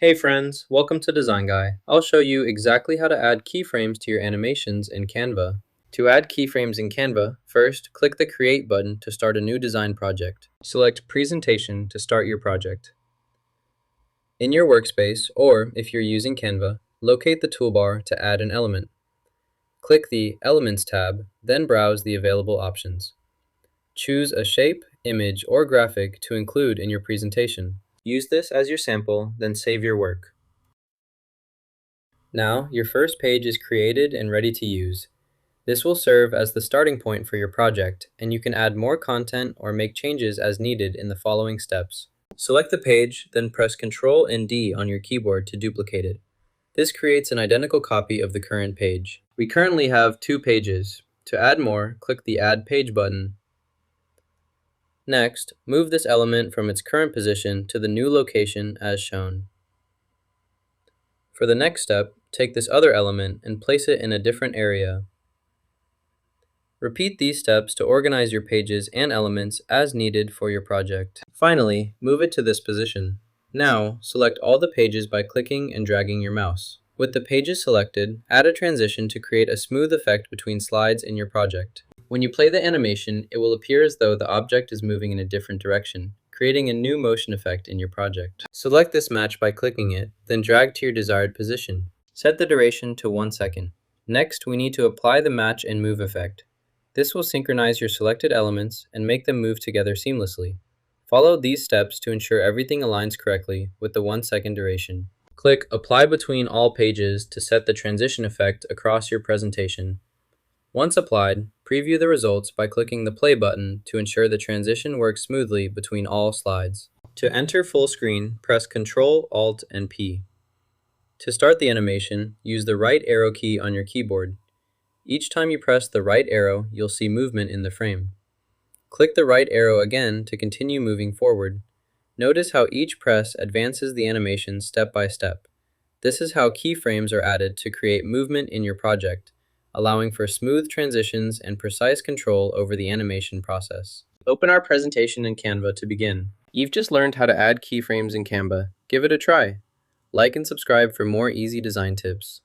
Hey friends, welcome to Design Guy. I'll show you exactly how to add keyframes to your animations in Canva. To add keyframes in Canva, first click the Create button to start a new design project. Select Presentation to start your project. In your workspace, or if you're using Canva, locate the toolbar to add an element. Click the Elements tab, then browse the available options. Choose a shape, image, or graphic to include in your presentation. Use this as your sample, then save your work. Now, your first page is created and ready to use. This will serve as the starting point for your project, and you can add more content or make changes as needed in the following steps. Select the page, then press Ctrl and D on your keyboard to duplicate it. This creates an identical copy of the current page. We currently have 2 pages. To add more, click the Add Page button. Next, move this element from its current position to the new location as shown. For the next step, take this other element and place it in a different area. Repeat these steps to organize your pages and elements as needed for your project. Finally, move it to this position. Now, select all the pages by clicking and dragging your mouse. With the pages selected, add a transition to create a smooth effect between slides in your project. When you play the animation, it will appear as though the object is moving in a different direction, creating a new motion effect in your project. Select this match by clicking it, then drag to your desired position. Set the duration to 1 second. Next, we need to apply the match and move effect. This will synchronize your selected elements and make them move together seamlessly. Follow these steps to ensure everything aligns correctly with the 1 second duration. Click Apply Between All Pages to set the transition effect across your presentation. Once applied, preview the results by clicking the Play button to ensure the transition works smoothly between all slides. To enter full screen, press Ctrl, Alt, and P. To start the animation, use the right arrow key on your keyboard. Each time you press the right arrow, you'll see movement in the frame. Click the right arrow again to continue moving forward. Notice how each press advances the animation step by step. This is how keyframes are added to create movement in your project, allowing for smooth transitions and precise control over the animation process. Open our presentation in Canva to begin. You've just learned how to add keyframes in Canva. Give it a try. Like and subscribe for more easy design tips.